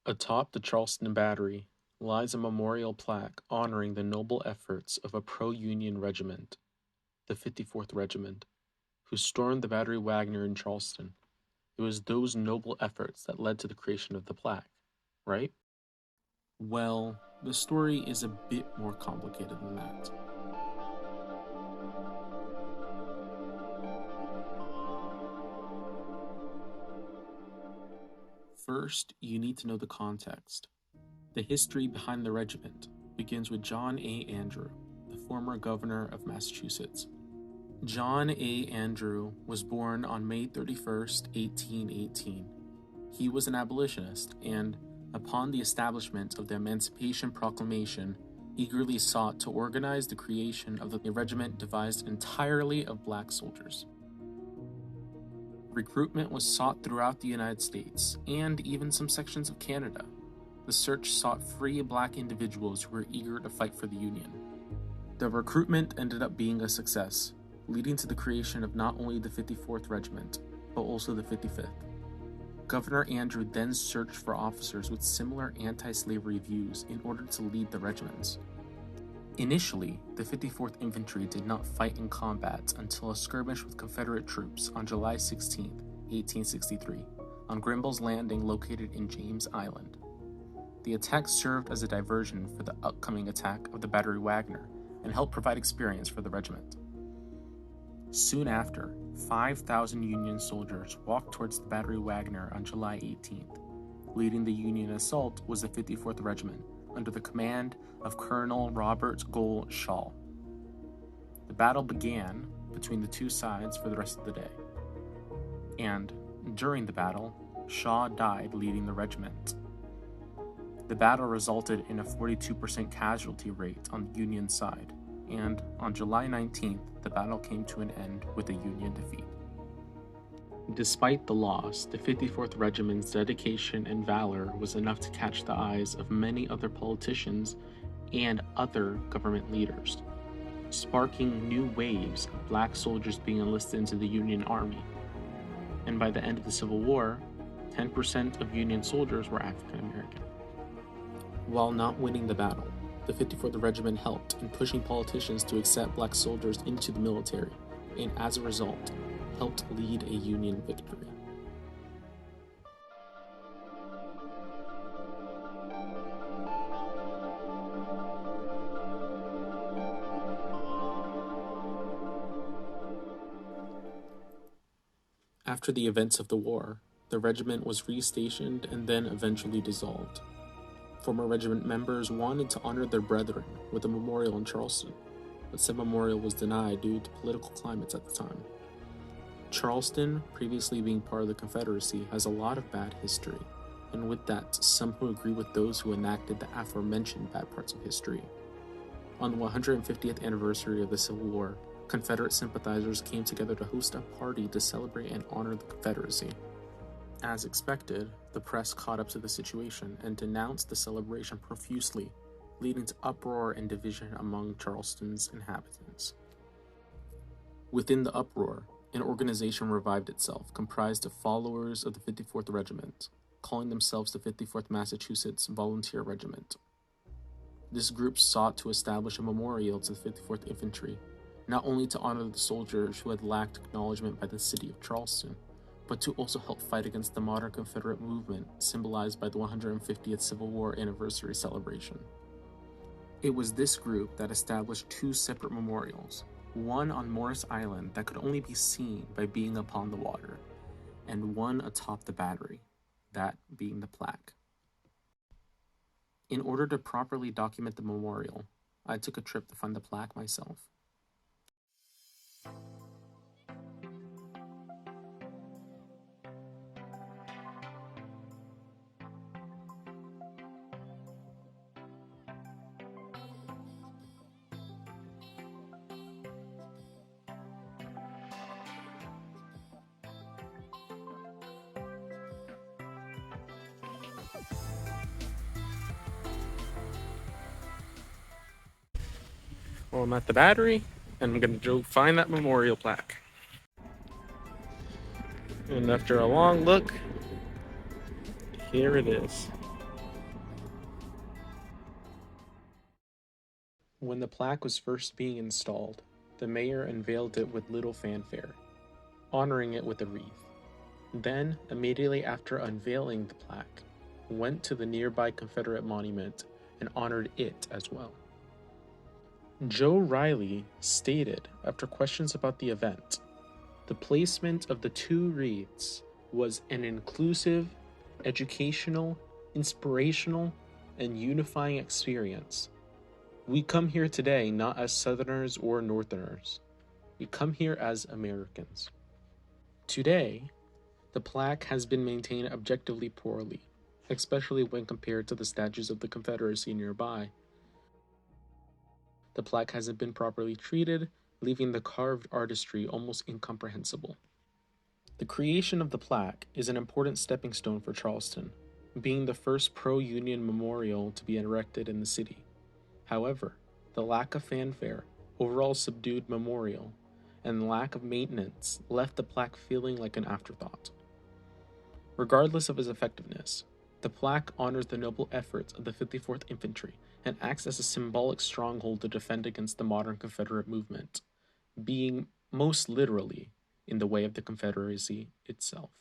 Atop the Charleston Battery lies a memorial plaque honoring the noble efforts of a pro-Union regiment, the 54th Regiment, who stormed the Battery Wagner in Charleston. It was those noble efforts that led to the creation of the plaque, right? Well, the story is a bit more complicated than that. First, you need to know the context. The history behind the regiment begins with John A. Andrew, the former governor of Massachusetts. John A. Andrew was born on May 31st, 1818. He was an abolitionist and, upon the establishment of the Emancipation Proclamation, eagerly sought to organize the creation of a regiment devised entirely of black soldiers. Recruitment was sought throughout the United States and even some sections of Canada. The search sought free black individuals who were eager to fight for the Union. The recruitment ended up being a success, leading to the creation of not only the 54th Regiment, but also the 55th. Governor Andrew then searched for officers with similar anti-slavery views in order to lead the regiments. Initially, the 54th Infantry did not fight in combat until a skirmish with Confederate troops on July 16, 1863, on Grimball's Landing located in James Island. The attack served as a diversion for the upcoming attack of the Battery Wagner and helped provide experience for the regiment. Soon after, 5,000 Union soldiers walked towards the Battery Wagner on July 18th. Leading the Union assault was the 54th Regiment, under the command of Colonel Robert Gould Shaw. The battle began between the two sides for the rest of the day. And, during the battle, Shaw died leading the regiment. The battle resulted in a 42% casualty rate on the Union side, and on July 19th, the battle came to an end with a Union defeat. Despite the loss, the 54th Regiment's dedication and valor was enough to catch the eyes of many other politicians and other government leaders, sparking new waves of black soldiers being enlisted into the Union Army. And by the end of the Civil War, 10% of Union soldiers were African American. While not winning the battle, the 54th Regiment helped in pushing politicians to accept black soldiers into the military, and as a result, helped lead a Union victory. After the events of the war, the regiment was restationed and then eventually dissolved. Former regiment members wanted to honor their brethren with a memorial in Charleston, but said memorial was denied due to political climates at the time. Charleston, previously being part of the Confederacy, has a lot of bad history, and with that, some who agree with those who enacted the aforementioned bad parts of history. On the 150th anniversary of the Civil War, Confederate sympathizers came together to host a party to celebrate and honor the Confederacy. As expected, the press caught up to the situation and denounced the celebration profusely, leading to uproar and division among Charleston's inhabitants. Within the uproar, an organization revived itself comprised of followers of the 54th Regiment, calling themselves the 54th Massachusetts Volunteer Regiment. This group sought to establish a memorial to the 54th Infantry, not only to honor the soldiers who had lacked acknowledgement by the city of Charleston, but to also help fight against the modern Confederate movement symbolized by the 150th Civil War anniversary celebration. It was this group that established two separate memorials, one on Morris Island that could only be seen by being upon the water, and one atop the battery, that being the plaque. In order to properly document the memorial, I took a trip to find the plaque myself. Well, I'm at the battery, and I'm gonna go find that memorial plaque. And after a long look, here it is. When the plaque was first being installed, the mayor unveiled it with little fanfare, honoring it with a wreath. Then, immediately after unveiling the plaque, went to the nearby Confederate monument and honored it as well. Joe Riley stated, after questions about the event, the placement of the two wreaths was an inclusive, educational, inspirational, and unifying experience. We come here today not as Southerners or Northerners. We come here as Americans. Today, the plaque has been maintained objectively poorly, especially when compared to the statues of the Confederacy nearby. The plaque hasn't been properly treated, leaving the carved artistry almost incomprehensible. The creation of the plaque is an important stepping stone for Charleston, being the first pro-Union memorial to be erected in the city. However, the lack of fanfare, overall subdued memorial, and lack of maintenance left the plaque feeling like an afterthought. Regardless of its effectiveness, the plaque honors the noble efforts of the 54th Infantry and acts as a symbolic stronghold to defend against the modern Confederate movement, being most literally in the way of the Confederacy itself.